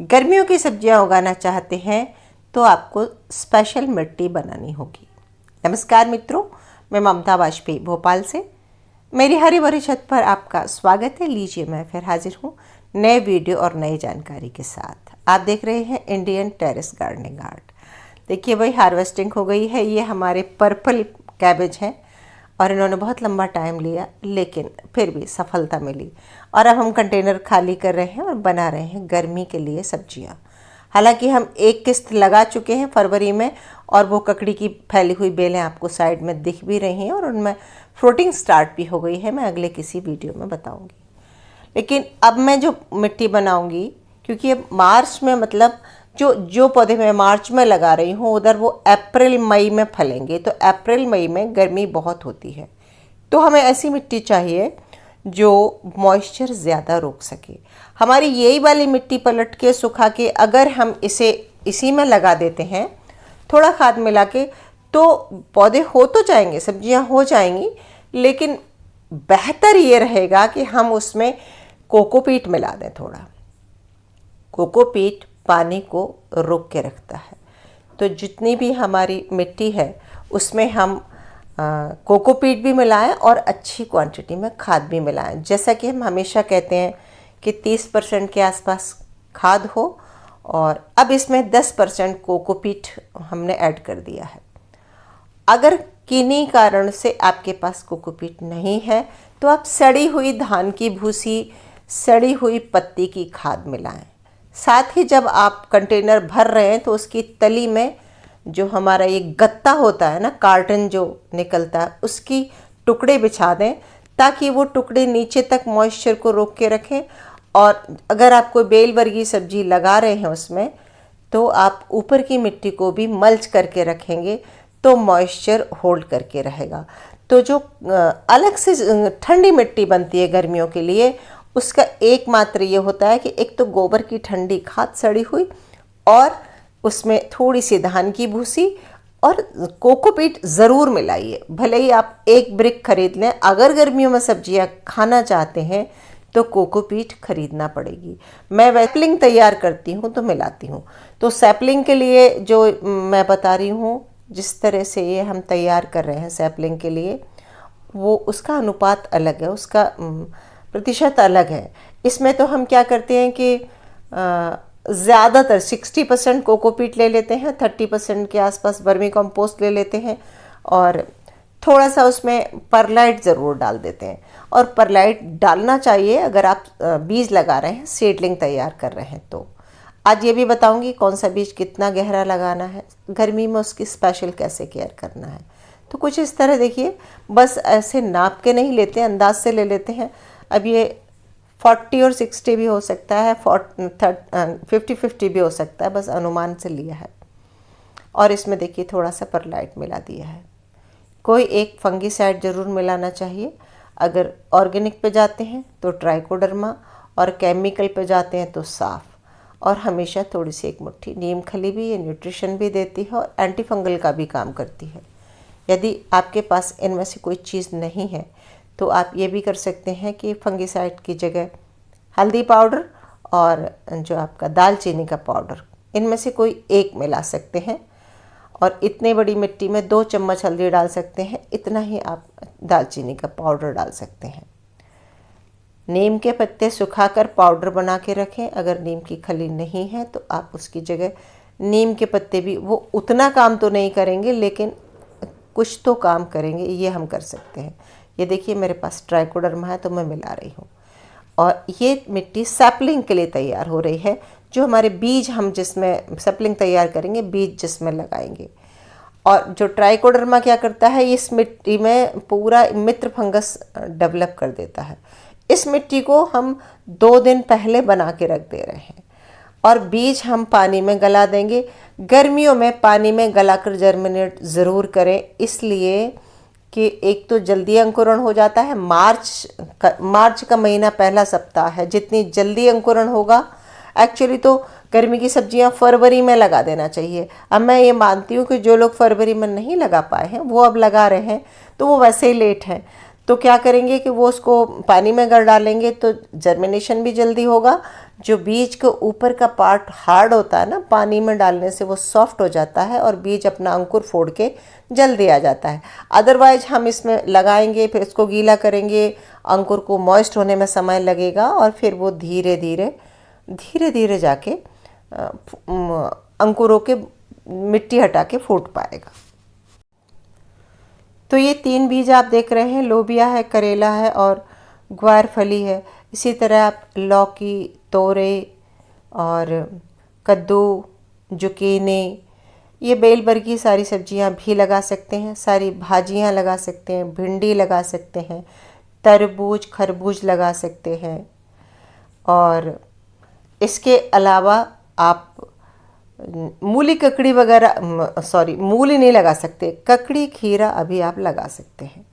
गर्मियों की सब्जियां उगाना चाहते हैं तो आपको स्पेशल मिट्टी बनानी होगी। नमस्कार मित्रों, मैं ममता वाजपेयी भोपाल से मेरी हरी भरी छत पर आपका स्वागत है। लीजिए, मैं फिर हाजिर हूँ नए वीडियो और नई जानकारी के साथ। आप देख रहे हैं इंडियन टेरेस गार्डनिंग आर्ट। देखिए भाई, हार्वेस्टिंग हो गई है। ये हमारे पर्पल कैबेज हैं और इन्होंने बहुत लंबा टाइम लिया, लेकिन फिर भी सफलता मिली। और अब हम कंटेनर खाली कर रहे हैं और बना रहे हैं गर्मी के लिए सब्जियां। हालांकि हम एक किस्त लगा चुके हैं फरवरी में, और वो ककड़ी की फैली हुई बेलें आपको साइड में दिख भी रही हैं और उनमें फ्रूटिंग स्टार्ट भी हो गई है। मैं अगले किसी वीडियो में बताऊंगी। लेकिन अब मैं जो मिट्टी बनाऊंगी, क्योंकि अब मार्च में, मतलब जो पौधे मैं मार्च में लगा रही हूँ उधर वो अप्रैल मई में फलेंगे। तो अप्रैल मई में गर्मी बहुत होती है, तो हमें ऐसी मिट्टी चाहिए जो मॉइस्चर ज़्यादा रोक सके। हमारी यही वाली मिट्टी पलट के सुखा के अगर हम इसे इसी में लगा देते हैं, थोड़ा खाद मिला के, तो पौधे हो तो जाएंगे, सब्जियां हो जाएंगी, लेकिन बेहतर ये रहेगा कि हम उसमें कोकोपीट मिला दें। थोड़ा कोकोपीट पानी को रोक के रखता है। तो जितनी भी हमारी मिट्टी है उसमें हम कोकोपीट भी मिलाएं और अच्छी क्वांटिटी में खाद भी मिलाएं। जैसा कि हम हमेशा कहते हैं कि 30% के आसपास खाद हो, और अब इसमें 10% कोकोपीट हमने ऐड कर दिया है। अगर किन्हीं कारण से आपके पास कोकोपीट नहीं है तो आप सड़ी हुई धान की भूसी, सड़ी हुई पत्ती की खाद मिलाएं। साथ ही जब आप कंटेनर भर रहे हैं तो उसकी तली में जो हमारा ये गत्ता होता है ना, कार्टन जो निकलता है, उसकी टुकड़े बिछा दें ताकि वो टुकड़े नीचे तक मॉइस्चर को रोक के रखें। और अगर आप कोई बेल वर्गीय सब्जी लगा रहे हैं उसमें, तो आप ऊपर की मिट्टी को भी मल्च करके रखेंगे तो मॉइस्चर होल्ड करके रहेगा। तो जो अलग से ठंडी मिट्टी बनती है गर्मियों के लिए, उसका एकमात्र ये होता है कि एक तो गोबर की ठंडी खाद सड़ी हुई, और उसमें थोड़ी सी धान की भूसी और कोकोपीट ज़रूर मिलाइए। भले ही आप एक ब्रिक खरीद लें, अगर गर्मियों में सब्जियां खाना चाहते हैं तो कोकोपीट खरीदना पड़ेगी। मैं सैपलिंग तैयार करती हूँ तो मिलाती हूँ। तो सैपलिंग के लिए जो मैं बता रही हूँ, जिस तरह से ये हम तैयार कर रहे हैं सैपलिंग के लिए, वो उसका अनुपात अलग है, उसका प्रतिशत अलग है। इसमें तो हम क्या करते हैं कि ज़्यादातर 60% कोकोपीट ले लेते हैं, 30% के आसपास वर्मी कंपोस्ट ले लेते हैं, और थोड़ा सा उसमें परलाइट ज़रूर डाल देते हैं। और परलाइट डालना चाहिए अगर आप बीज लगा रहे हैं, सीडलिंग तैयार कर रहे हैं। तो आज ये भी बताऊंगी कौन सा बीज कितना गहरा लगाना है, गर्मी में उसकी स्पेशल कैसे केयर करना है। तो कुछ इस तरह देखिए, बस ऐसे नाप के नहीं लेते, अंदाज से ले लेते हैं। अब ये 40 और 60 भी हो सकता है, 50-50 भी हो सकता है, बस अनुमान से लिया है। और इसमें देखिए थोड़ा सा परलाइट मिला दिया है। कोई एक फंगीसाइड ज़रूर मिलाना चाहिए। अगर ऑर्गेनिक पे जाते हैं तो ट्राइकोडर्मा, और केमिकल पे जाते हैं तो साफ। और हमेशा थोड़ी सी एक मुट्ठी नीम खली भी, ये न्यूट्रिशन भी देती है और एंटी फंगल का भी काम करती है। यदि आपके पास इनमें से कोई चीज़ नहीं है तो आप ये भी कर सकते हैं कि फंगीसाइड की जगह हल्दी पाउडर और जो आपका दालचीनी का पाउडर, इनमें से कोई एक मिला सकते हैं। और इतनी बड़ी मिट्टी में 2 चम्मच हल्दी डाल सकते हैं, इतना ही आप दालचीनी का पाउडर डाल सकते हैं। नीम के पत्ते सुखाकर पाउडर बना के रखें। अगर नीम की खली नहीं है तो आप उसकी जगह नीम के पत्ते भी, वो उतना काम तो नहीं करेंगे लेकिन कुछ तो काम करेंगे, ये हम कर सकते हैं। ये देखिए मेरे पास ट्राइकोडर्मा है तो मैं मिला रही हूँ। और ये मिट्टी सैपलिंग के लिए तैयार हो रही है, जो हमारे बीज हम जिसमें सैपलिंग तैयार करेंगे, बीज जिसमें लगाएंगे। और जो ट्राइकोडर्मा क्या करता है, इस मिट्टी में पूरा मित्र फंगस डेवलप कर देता है। इस मिट्टी को हम 2 दिन पहले बना के रख दे रहे हैं, और बीज हम पानी में गला देंगे। गर्मियों में पानी में गलाकर जर्मिनेट ज़रूर करें, इसलिए कि एक तो जल्दी अंकुरण हो जाता है। मार्च का महीना पहला सप्ताह है, जितनी जल्दी अंकुरण होगा। एक्चुअली तो गर्मी की सब्जियां फरवरी में लगा देना चाहिए। अब मैं ये मानती हूँ कि जो लोग फरवरी में नहीं लगा पाए हैं वो अब लगा रहे हैं, तो वो वैसे ही लेट हैं। तो क्या करेंगे कि वो उसको पानी में गल डालेंगे तो जर्मिनेशन भी जल्दी होगा, जो बीज के ऊपर का पार्ट हार्ड होता है ना, पानी में डालने से वो सॉफ्ट हो जाता है और बीज अपना अंकुर फोड़ के जल्दी आ जाता है। अदरवाइज हम इसमें लगाएंगे, फिर इसको गीला करेंगे, अंकुर को मॉइस्ट होने में समय लगेगा और फिर वो धीरे धीरे जाके अंकुरों के मिट्टी हटा के फूट पाएगा। तो ये 3 बीज आप देख रहे हैं, लोबिया है, करेला है और ग्वारफली है। इसी तरह आप लौकी, तोरई और कद्दू, जुकीनी, ये बेल वर्गीय सारी सब्जियां भी लगा सकते हैं, सारी भाजियां लगा सकते हैं, भिंडी लगा सकते हैं, तरबूज, खरबूज लगा सकते हैं। और इसके अलावा आप मूली, ककड़ी वगैरह, मूली नहीं लगा सकते, ककड़ी, खीरा अभी आप लगा सकते हैं।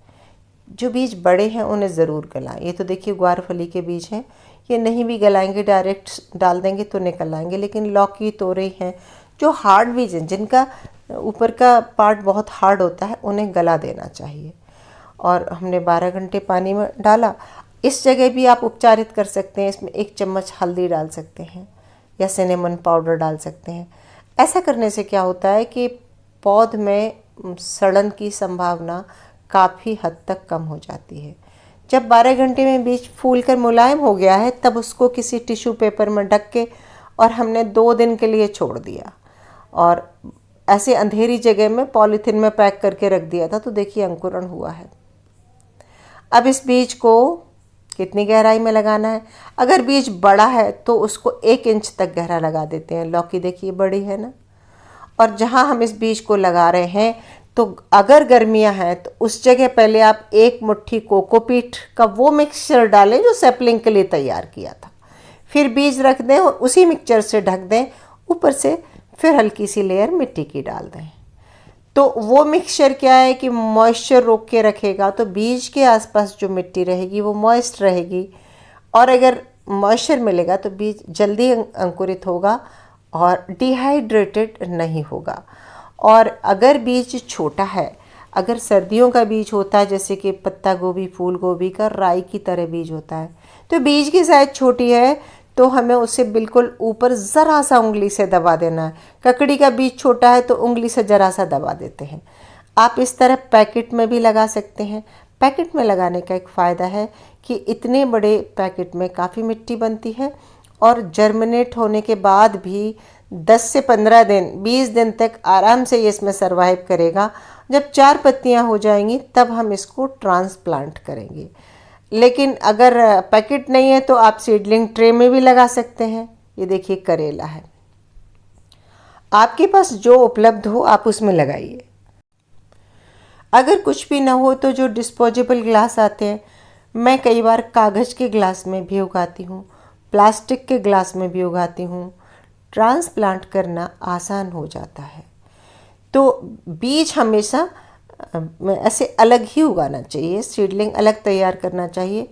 जो बीज बड़े हैं उन्हें ज़रूर गलाएं। ये तो देखिए ग्वारफली के बीज हैं, ये नहीं भी गलाएंगे, डायरेक्ट डाल देंगे तो निकल आएंगे। लेकिन लौकी, तोरई हैं जो हार्ड बीज हैं, जिनका ऊपर का पार्ट बहुत हार्ड होता है, उन्हें गला देना चाहिए। और हमने 12 घंटे पानी में डाला। इस जगह भी आप उपचारित कर सकते हैं, इसमें 1 चम्मच हल्दी डाल सकते हैं या सिनेमन पाउडर डाल सकते हैं। ऐसा करने से क्या होता है कि पौध में सड़न की संभावना काफ़ी हद तक कम हो जाती है। जब 12 घंटे में बीज फूल कर मुलायम हो गया है, तब उसको किसी टिश्यू पेपर में ढक के और हमने 2 दिन के लिए छोड़ दिया और ऐसे अंधेरी जगह में पॉलीथीन में पैक करके रख दिया था। तो देखिए अंकुरण हुआ है। अब इस बीज को कितनी गहराई में लगाना है? अगर बीज बड़ा है तो उसको 1 इंच तक गहरा लगा देते हैं। लौकी देखिए बड़ी है ना। और जहाँ हम इस बीज को लगा रहे हैं, तो अगर गर्मियाँ हैं तो उस जगह पहले आप 1 मुट्ठी कोकोपीट का वो मिक्सचर डालें जो सैपलिंग के लिए तैयार किया था। फिर बीज रख दें और उसी मिक्सचर से ढक दें। ऊपर से फिर हल्की सी लेयर मिट्टी की डाल दें। तो वो मिक्सचर क्या है कि मॉइस्चर रोक के रखेगा, तो बीज के आसपास जो मिट्टी रहेगी वो मॉइस्ट रहेगी और अगर मॉइस्चर मिलेगा तो बीज जल्दी अंकुरित होगा और डिहाइड्रेटेड नहीं होगा। और अगर बीज छोटा है, अगर सर्दियों का बीज होता है जैसे कि पत्ता गोभी, फूल गोभी का राई की तरह बीज होता है, तो बीज की साइज छोटी है तो हमें उसे बिल्कुल ऊपर ज़रा सा उंगली से दबा देना है। ककड़ी का बीज छोटा है तो उंगली से ज़रा सा दबा देते हैं। आप इस तरह पैकेट में भी लगा सकते हैं। पैकेट में लगाने का एक फ़ायदा है कि इतने बड़े पैकेट में काफ़ी मिट्टी बनती है और जर्मिनेट होने के बाद भी 10 से 15 दिन, 20 दिन तक आराम से ये इसमें सर्वाइव करेगा। जब 4 पत्तियां हो जाएंगी तब हम इसको ट्रांसप्लांट करेंगे। लेकिन अगर पैकेट नहीं है तो आप सीडलिंग ट्रे में भी लगा सकते हैं। ये देखिए करेला है, आपके पास जो उपलब्ध हो आप उसमें लगाइए। अगर कुछ भी ना हो तो जो डिस्पोजेबल ग्लास आते हैं, मैं कई बार कागज़ के ग्लास में भी उगाती हूँ, प्लास्टिक के ग्लास में भी उगाती हूँ। ट्रांसप्लांट करना आसान हो जाता है। तो बीज हमेशा ऐसे अलग ही उगाना चाहिए, सीडलिंग अलग तैयार करना चाहिए,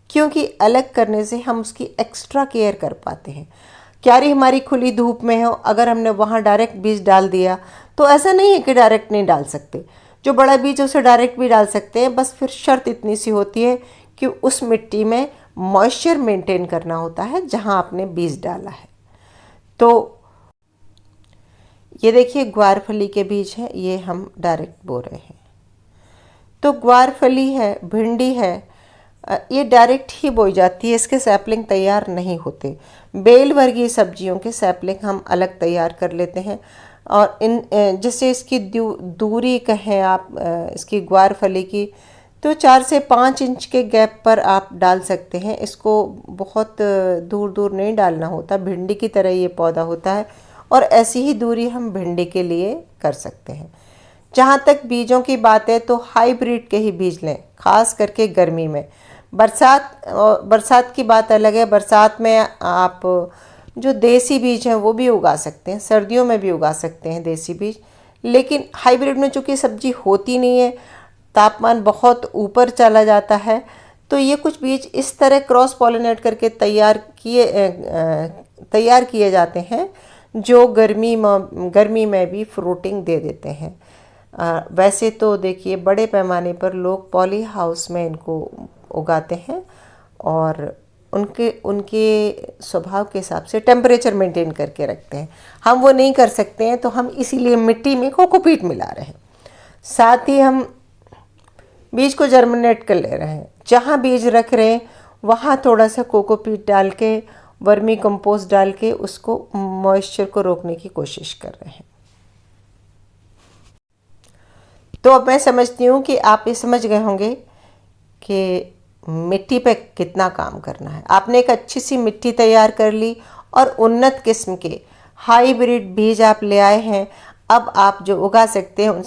क्योंकि अलग करने से हम उसकी एक्स्ट्रा केयर कर पाते हैं। क्यारी हमारी खुली धूप में हो, अगर हमने वहाँ डायरेक्ट बीज डाल दिया तो ऐसा नहीं है कि डायरेक्ट नहीं डाल सकते। जो बड़ा बीज है उसे डायरेक्ट भी डाल सकते हैं, बस फिर शर्त इतनी सी होती है कि उस मिट्टी में मॉइस्चर मेंटेन करना होता है जहाँ आपने बीज डाला है। तो ये देखिए ग्वारफली के बीज हैं, ये हम डायरेक्ट बो रहे हैं। तो ग्वारफली है, भिंडी है, ये डायरेक्ट ही बोई जाती है, इसके सैपलिंग तैयार नहीं होते। बेल वर्गीय सब्जियों के सैपलिंग हम अलग तैयार कर लेते हैं। और इन जैसे इसकी दूरी कहें आप इसकी ग्वारफली की, तो 4 से 5 इंच के गैप पर आप डाल सकते हैं। इसको बहुत दूर दूर नहीं डालना होता, भिंडी की तरह ये पौधा होता है और ऐसी ही दूरी हम भिंडी के लिए कर सकते हैं। जहाँ तक बीजों की बात है तो हाइब्रिड के ही बीज लें, खास करके गर्मी में। बरसात की बात अलग है, बरसात में आप जो देसी बीज हैं वो भी उगा सकते हैं, सर्दियों में भी उगा सकते हैं देसी बीज। लेकिन हाइब्रिड में चूँकि सब्जी होती नहीं है, तापमान बहुत ऊपर चला जाता है, तो ये कुछ बीज इस तरह क्रॉस पॉलिनेट करके तैयार किए जाते हैं जो गर्मी में भी फ्रूटिंग दे देते हैं। वैसे तो देखिए बड़े पैमाने पर लोग पॉली हाउस में इनको उगाते हैं और उनके उनके स्वभाव के हिसाब से टेम्परेचर मेंटेन करके रखते हैं। हम वो नहीं कर सकते हैं, तो हम इसीलिए मिट्टी में कोकोपीट मिला रहे हैं। साथ ही हम बीज को जर्मिनेट कर ले रहे हैं। जहाँ बीज रख रहे हैं वहाँ थोड़ा सा कोकोपीट डाल के, वर्मी कंपोस्ट डाल के उसको मॉइस्चर को रोकने की कोशिश कर रहे हैं। तो अब मैं समझती हूँ कि आप ये समझ गए होंगे कि मिट्टी पे कितना काम करना है। आपने एक अच्छी सी मिट्टी तैयार कर ली और उन्नत किस्म के हाइब्रिड बीज आप ले आए हैं। अब आप जो उगा सकते हैं उन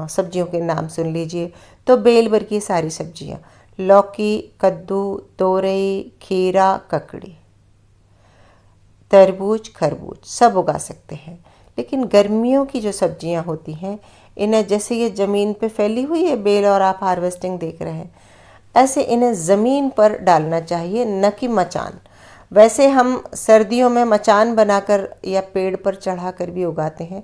सब्जियों के नाम सुन लीजिए। तो बेल भर की सारी सब्जियां, लौकी, कद्दू, तोरई, खीरा, ककड़ी, तरबूज, खरबूज सब उगा सकते हैं। लेकिन गर्मियों की जो सब्जियां होती हैं, इन्हें जैसे ये ज़मीन पे फैली हुई है बेल और आप हार्वेस्टिंग देख रहे हैं, ऐसे इन्हें ज़मीन पर डालना चाहिए, न कि मचान। वैसे हम सर्दियों में मचान बनाकर या पेड़ पर चढ़ाकर भी उगाते हैं।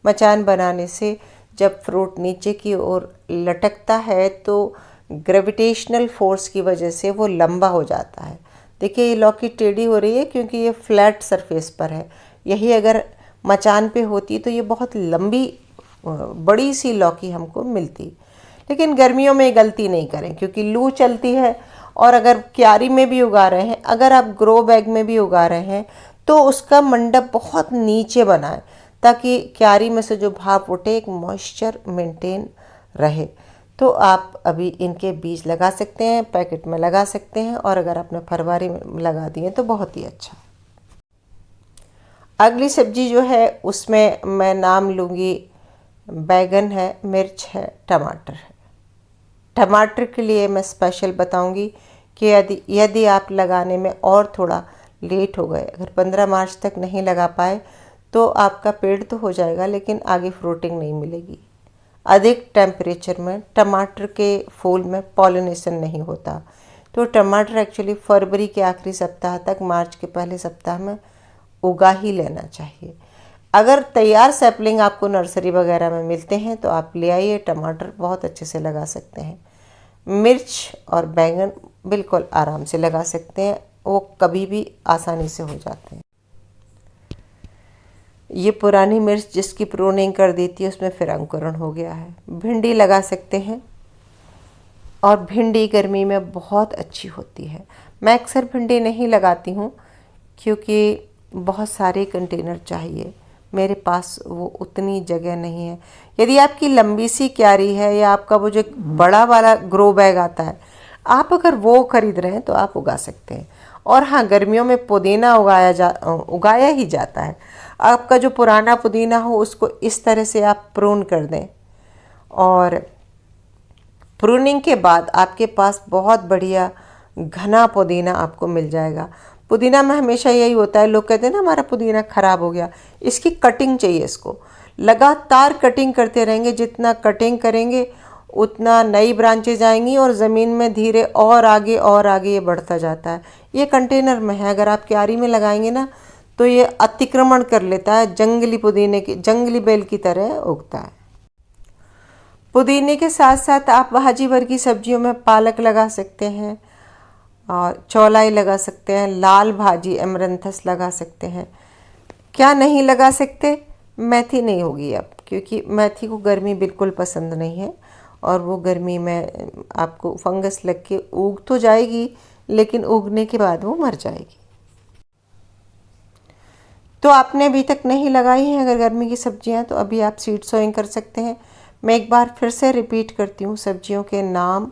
मचान बनाने से जब फ्रूट नीचे की ओर लटकता है तो ग्रेविटेशनल फोर्स की वजह से वो लंबा हो जाता है। देखिए ये लौकी टेढ़ी हो रही है क्योंकि ये फ्लैट सरफेस पर है। यही अगर मचान पे होती तो ये बहुत लंबी बड़ी सी लौकी हमको मिलती। लेकिन गर्मियों में गलती नहीं करें क्योंकि लू चलती है। और अगर क्यारी में भी उगा रहे हैं, अगर आप ग्रो बैग में भी उगा रहे हैं, तो उसका मंडप बहुत नीचे बनाएं ताकि क्यारी में से जो भाप उठे, एक मॉइस्चर मेंटेन रहे। तो आप अभी इनके बीज लगा सकते हैं, पैकेट में लगा सकते हैं, और अगर आपने फरवरी में लगा दिए तो बहुत ही अच्छा। अगली सब्जी जो है उसमें मैं नाम लूँगी, बैगन है, मिर्च है, टमाटर है। टमाटर के लिए मैं स्पेशल बताऊंगी कि यदि आप लगाने में और थोड़ा लेट हो गए, अगर 15 मार्च तक नहीं लगा पाए, तो आपका पेड़ तो हो जाएगा लेकिन आगे फ्रूटिंग नहीं मिलेगी। अधिक टेम्परेचर में टमाटर के फूल में पॉलिनेशन नहीं होता। तो टमाटर एक्चुअली फरवरी के आखिरी सप्ताह तक, मार्च के पहले सप्ताह में उगा ही लेना चाहिए। अगर तैयार सैपलिंग आपको नर्सरी वगैरह में मिलते हैं तो आप ले आइए, टमाटर बहुत अच्छे से लगा सकते हैं। मिर्च और बैंगन बिल्कुल आराम से लगा सकते हैं, वो कभी भी आसानी से हो जाते हैं। ये पुरानी मिर्च जिसकी प्रूनिंग कर दी थी उसमें फिर अंकुरण हो गया है। भिंडी लगा सकते हैं, और भिंडी गर्मी में बहुत अच्छी होती है। मैं अक्सर भिंडी नहीं लगाती हूँ क्योंकि बहुत सारे कंटेनर चाहिए, मेरे पास वो उतनी जगह नहीं है। यदि आपकी लंबी सी क्यारी है या आपका वो जो बड़ा वाला ग्रो बैग आता है, आप अगर वो खरीद रहे हैं तो आप उगा सकते हैं। और हाँ, गर्मियों में पुदीना उगाया ही जाता है। आपका जो पुराना पुदीना हो उसको इस तरह से आप प्रून कर दें, और प्रूनिंग के बाद आपके पास बहुत बढ़िया घना पुदीना आपको मिल जाएगा। पुदीना में हमेशा यही होता है, लोग कहते हैं ना हमारा पुदीना ख़राब हो गया। इसकी कटिंग चाहिए, इसको लगातार कटिंग करते रहेंगे। जितना कटिंग करेंगे उतना नई ब्रांचेज आएंगी और ज़मीन में धीरे और आगे ये बढ़ता जाता है। ये कंटेनर में है, अगर आप क्यारी में लगाएंगे ना तो ये अतिक्रमण कर लेता है, जंगली बेल की तरह उगता है। पुदीने के साथ साथ आप भाजी वर्गी सब्जियों में पालक लगा सकते हैं, और चौलाई लगा सकते हैं, लाल भाजी एमरंथस लगा सकते हैं। क्या नहीं लगा सकते? मेथी नहीं होगी अब, क्योंकि मेथी को गर्मी बिल्कुल पसंद नहीं है, और वो गर्मी में आपको फंगस लग के उग तो जाएगी लेकिन उगने के बाद वो मर जाएगी। तो आपने अभी तक नहीं लगाई हैं अगर गर्मी की सब्जियां, तो अभी आप सीड सोइंग कर सकते हैं। मैं एक बार फिर से रिपीट करती हूँ सब्जियों के नाम,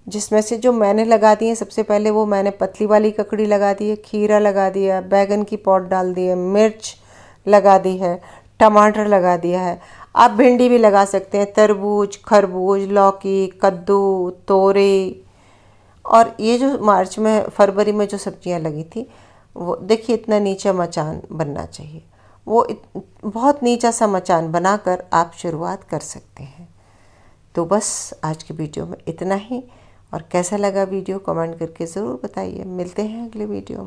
जिसमें से जो मैंने लगा दी है। सबसे पहले वो मैंने पतली वाली ककड़ी लगा दी है, खीरा लगा दिया, बैगन की पॉट डाल दी है, मिर्च लगा दी है, टमाटर लगा दिया है। आप भिंडी भी लगा सकते हैं, तरबूज, खरबूज, लौकी, कद्दू, तोरई। और ये जो फरवरी में जो सब्जियां लगी थी, वो देखिए इतना नीचा मचान बनना चाहिए। वो बहुत नीचा सा मचान बनाकर आप शुरुआत कर सकते हैं। तो बस आज की वीडियो में इतना ही, और कैसा लगा वीडियो कमेंट करके ज़रूर बताइए। मिलते हैं अगले वीडियो में।